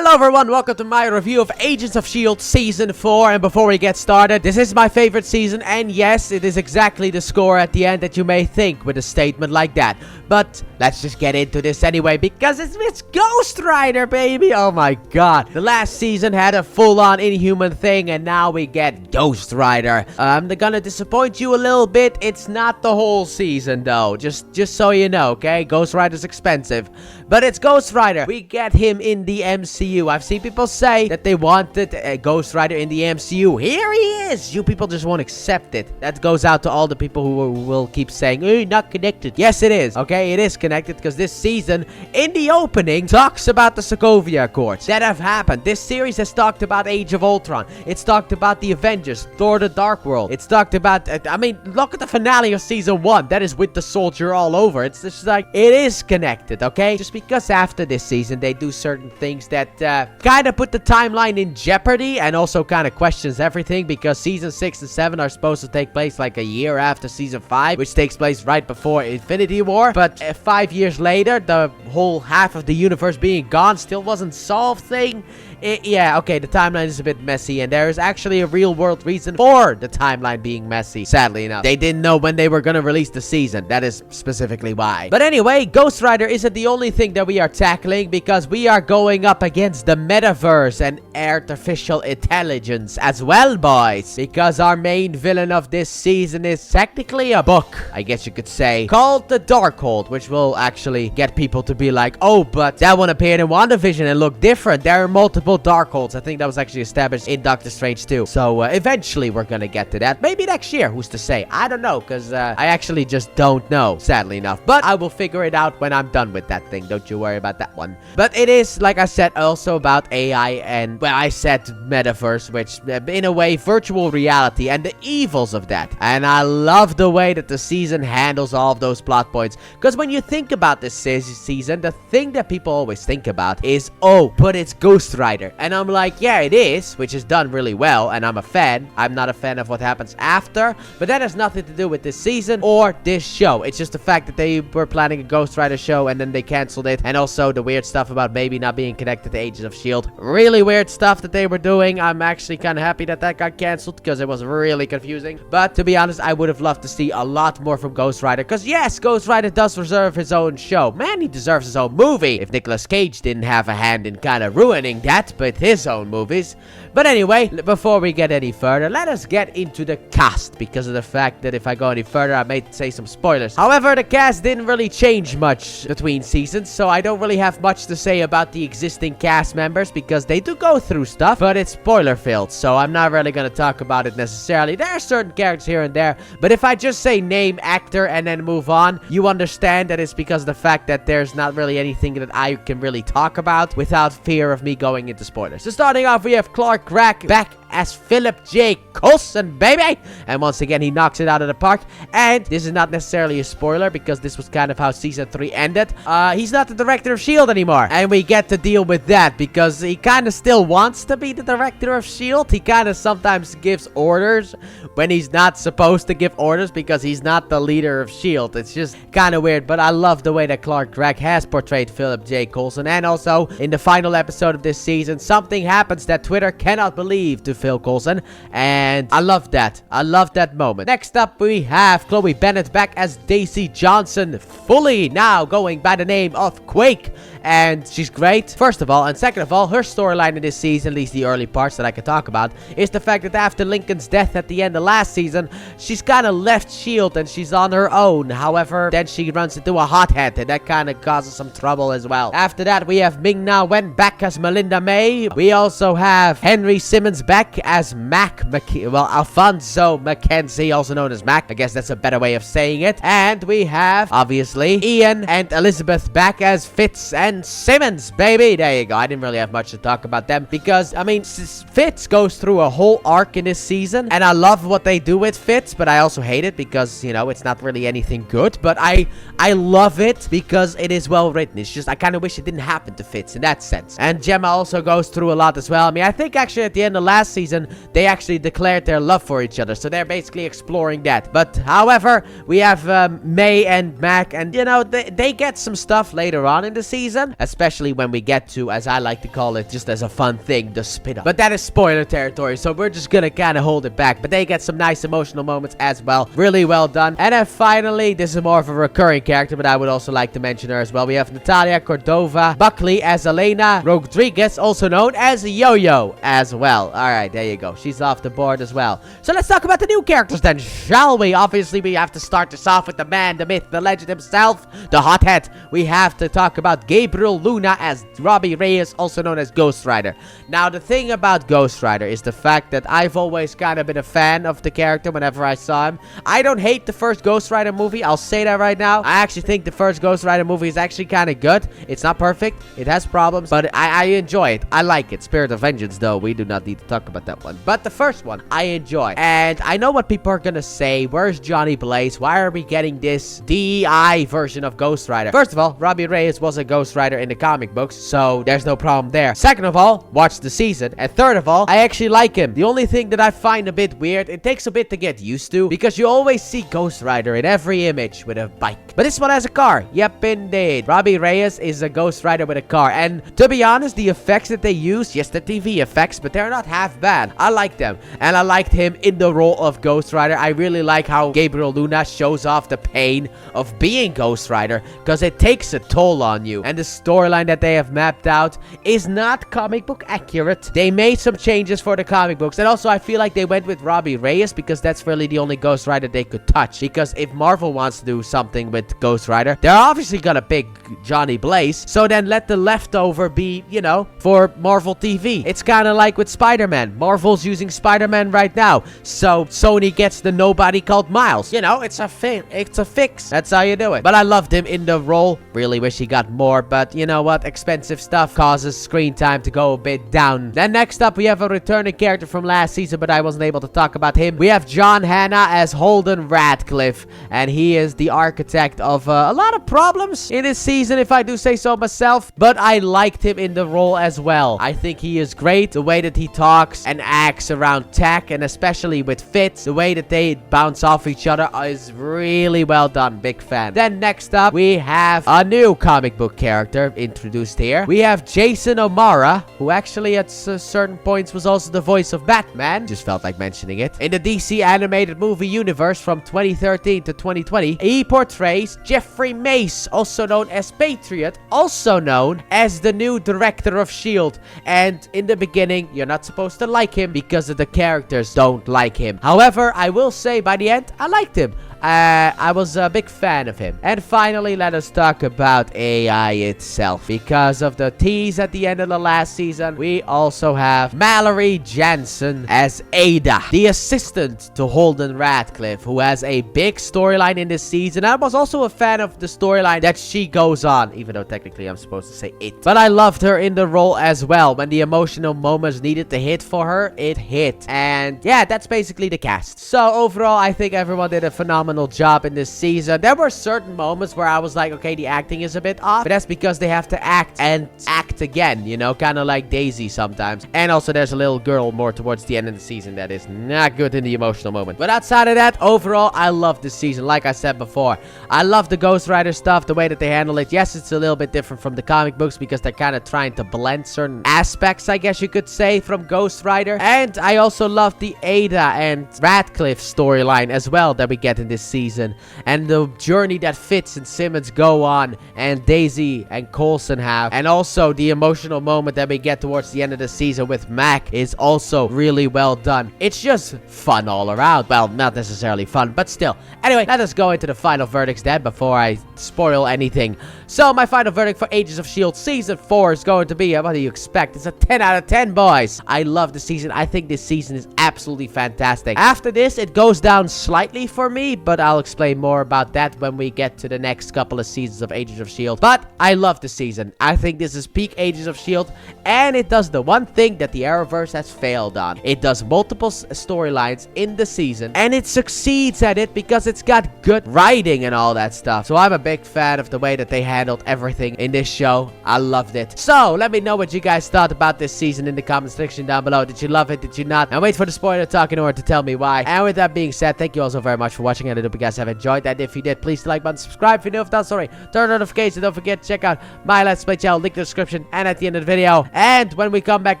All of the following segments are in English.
Hello everyone, welcome to my review of Agents of S.H.I.E.L.D. Season 4. And before we get started, this is my favorite season, and yes, it is exactly the score at the end that you may think with a statement like that. But let's just get into this anyway, because it's Ghost Rider, baby! Oh my god. The last season had a full-on Inhuman thing, and now we get Ghost Rider. I'm gonna disappoint you a little bit. It's not the whole season, though. Just so you know, okay? Ghost Rider's expensive. But it's Ghost Rider. We get him in the MCU. I've seen people say that they wanted a Ghost Rider in the MCU. Here he is. You people just won't accept it. That goes out to all the people who will keep saying, "Hey, not connected." Yes, it is. Okay, it is connected because this season, in the opening, talks about the Sokovia Accords that have happened. This series has talked about Age of Ultron. It's talked about the Avengers, Thor: The Dark World. It's talked about, look at the finale of season 1. That is with the soldier all over. It's just like, it is connected, okay? Just because after this season, they do certain things that kind of put the timeline in jeopardy and also kind of questions everything, because season 6 and 7 are supposed to take place like a year after season 5, which takes place right before Infinity War. But 5 years later, the whole half of the universe being gone still wasn't solved thing. Yeah, okay, the timeline is a bit messy, and there is actually a real-world reason for the timeline being messy, sadly enough. They didn't know when they were gonna release the season. That is specifically why. But anyway, Ghost Rider isn't the only thing that we are tackling, because we are going up against the metaverse and artificial intelligence as well, boys. Because our main villain of this season is technically a book, I guess you could say, called The Darkhold, which will actually get people to be like, oh, but that one appeared in WandaVision and looked different. There are multiple Darkholds. I think that was actually established in Doctor Strange too. So eventually we're gonna get to that. Maybe next year, who's to say? I don't know, because I actually just don't know, sadly enough. But I will figure it out when I'm done with that thing. Don't you worry about that one. But it is, like I said, also about AI and, well, I said metaverse, which in a way, virtual reality and the evils of that. And I love the way that the season handles all of those plot points. Because when you think about this season, the thing that people always think about is, oh, but it's Ghost Rider. And I'm like, yeah, it is, which is done really well, and I'm a fan. I'm not a fan of what happens after, but that has nothing to do with this season or this show. It's just the fact that they were planning a Ghost Rider show and then they canceled it, and also the weird stuff about maybe not being connected to Agents of S.H.I.E.L.D. Really weird stuff that they were doing. I'm actually kind of happy that that got canceled, because it was really confusing. But to be honest, I would have loved to see a lot more from Ghost Rider, because yes, Ghost Rider does deserve his own show. Man, he deserves his own movie. If Nicolas Cage didn't have a hand in kind of ruining that, but his own movies. But anyway, before we get any further, let us get into the cast, because of the fact that if I go any further, I may say some spoilers. However, the cast didn't really change much between seasons, so I don't really have much to say about the existing cast members, because they do go through stuff, but it's spoiler-filled, so I'm not really gonna talk about it necessarily. There are certain characters here and there, but if I just say name, actor, and then move on, you understand that it's because of the fact that there's not really anything that I can really talk about without fear of me going into spoilers. So starting off, we have Clark Gregg back as Philip J. Coulson, baby! And once again, he knocks it out of the park. And this is not necessarily a spoiler, because this was kind of how season 3 ended. He's not the director of S.H.I.E.L.D. anymore. And we get to deal with that, because he kind of still wants to be the director of S.H.I.E.L.D. He kind of sometimes gives orders when he's not supposed to give orders, because he's not the leader of S.H.I.E.L.D. It's just kind of weird, but I love the way that Clark Gregg has portrayed Philip J. Coulson. And also, in the final episode of this season, something happens that Twitter cannot believe to Phil Coulson, and I love that. I love that moment. Next up, we have Chloe Bennett back as Daisy Johnson, fully now going by the name of Quake, and she's great, first of all, and second of all, her storyline in this season, at least the early parts that I can talk about, is the fact that after Lincoln's death at the end of last season, she's kind of left S.H.I.E.L.D. and she's on her own. However, then she runs into a hothead, and that kind of causes some trouble as well. After that, we have Ming-Na Wen back as Melinda May. We also have Henry Simmons back as Alfonso Mackenzie, also known as Mac. I guess that's a better way of saying it. And we have, obviously, Ian and Elizabeth back as Fitz and Simmons, baby. There you go. I didn't really have much to talk about them, because, I mean, Fitz goes through a whole arc in this season, and I love what they do with Fitz, but I also hate it because, you know, it's not really anything good. But I love it because it is well written. It's just, I kind of wish it didn't happen to Fitz in that sense. And Gemma also goes through a lot as well. I mean, I think actually at the end of last season, they actually declared their love for each other. So they're basically exploring that. But however, we have May and Mac, and you know, they get some stuff later on in the season, especially when we get to, as I like to call it, just as a fun thing, the spin-off. But that is spoiler territory, so we're just gonna kind of hold it back. But they get some nice emotional moments as well. Really well done. And then finally, this is more of a recurring character, but I would also like to mention her as well. We have Natalia Cordova Buckley as Elena Rodriguez, also known as Yo-Yo as well. Alright, there you go. She's off the board as well. So let's talk about the new characters then, shall we? Obviously, we have to start this off with the man, the myth, the legend himself, the hothead. We have to talk about Gabriel Luna as Robbie Reyes, also known as Ghost Rider. Now, the thing about Ghost Rider is the fact that I've always kind of been a fan of the character whenever I saw him. I don't hate the first Ghost Rider movie. I'll say that right now. I actually think the first Ghost Rider movie is actually kind of good. It's not perfect. It has problems, but I enjoy it. I like it. Spirit of Vengeance, though, we do not need to talk about that one. But the first one, I enjoy. And I know what people are gonna say. Where's Johnny Blaze? Why are we getting this DI version of Ghost Rider? First of all, Robbie Reyes was a Ghost Rider in the comic books, so there's no problem there. Second of all, watch the season. And third of all, I actually like him. The only thing that I find a bit weird, it takes a bit to get used to, because you always see Ghost Rider in every image with a bike. But this one has a car. Yep, indeed. Robbie Reyes is a Ghost Rider with a car. And to be honest, the effects that they use, yes, the TV effects, but they're not half bad. I like them. And I liked him in the role of Ghost Rider. I really like how Gabriel Luna shows off the pain of being Ghost Rider, because it takes a toll on you. And the storyline that they have mapped out is not comic book accurate. They made some changes for the comic books. And also, I feel like they went with Robbie Reyes because that's really the only Ghost Rider they could touch. Because if Marvel wants to do something with Ghost Rider, they're obviously gonna pick Johnny Blaze. So then let the leftover be, you know, for Marvel TV. It's kind of like with Spider-Man. Marvel's using Spider-Man right now. So Sony gets the nobody called Miles. You know, it's a fix. That's how you do it. But I loved him in the role. Really wish he got more. But you know what? Expensive stuff causes screen time to go a bit down. Then next up, we have a returning character from last season, but I wasn't able to talk about him. We have John Hannah as Holden Radcliffe. And he is the architect of a lot of problems in this season, if I do say so myself. But I liked him in the role as well. I think he is great. The way that he talks and acts around tech, and especially with Fitz, the way that they bounce off each other is really well done. Big fan. Then next up, we have a new comic book character introduced here. We have Jason O'Mara, who actually at certain points was also the voice of Batman. Just felt like mentioning it. In the DC animated movie universe from 2013 to 2020, he portrays Jeffrey Mace, also known as Patriot, also known as the new director of S.H.I.E.L.D. And in the beginning, you're not supposed to like him because the characters don't like him. However, I will say by the end, I liked him. I was a big fan of him. And finally, let us talk about AI itself. Because of the tease at the end of the last season, we also have Mallory Jansen as Ada, the assistant to Holden Radcliffe, who has a big storyline in this season. I was also a fan of the storyline that she goes on, even though technically I'm supposed to say it. But I loved her in the role as well. When the emotional moments needed to hit for her, it hit. And yeah, that's basically the cast. So overall, I think everyone did a phenomenal job in this season. There were certain moments where I was like, okay, the acting is a bit off, but that's because they have to act and act again, you know, kind of like Daisy sometimes. And also there's a little girl more towards the end of the season that is not good in the emotional moment. But outside of that, overall, I love this season. Like I said before, I love the Ghost Rider stuff, the way that they handle it. Yes, it's a little bit different from the comic books because they're kind of trying to blend certain aspects, I guess you could say, from Ghost Rider. And I also love the Ada and Radcliffe storyline as well that we get in this season, and the journey that Fitz and Simmons go on, and Daisy and Coulson have, and also the emotional moment that we get towards the end of the season with Mac is also really well done. It's just fun all around. Well, not necessarily fun, but still. Anyway, let us go into the final verdicts then before I spoil anything. So my final verdict for Agents of S.H.I.E.L.D. Season 4 is going to be, what do you expect? It's a 10 out of 10, boys. I love the season. I think this season is absolutely fantastic. After this, it goes down slightly for me, but I'll explain more about that when we get to the next couple of seasons of Agents of S.H.I.E.L.D. But I love the season. I think this is peak Agents of S.H.I.E.L.D. and it does the one thing that the Arrowverse has failed on. It does multiple storylines in the season, and it succeeds at it because it's got good writing and all that stuff. So I'm a big fan of the way that they handled everything in this show. I loved it. So let me know what you guys thought about this season in the comment section down below. Did you love it? Did you not? And wait for the spoiler talk in order to tell me why. And with that being said, thank you all so very much for watching, and I hope you guys have enjoyed that. If you did, please like button, subscribe if you're new, if not, sorry, turn on notifications. Don't forget to check out my Let's Play channel, link in the description and at the end of the video. And when we come back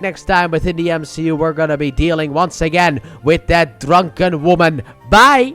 next time within the MCU, we're gonna be dealing once again with that drunken woman. Bye!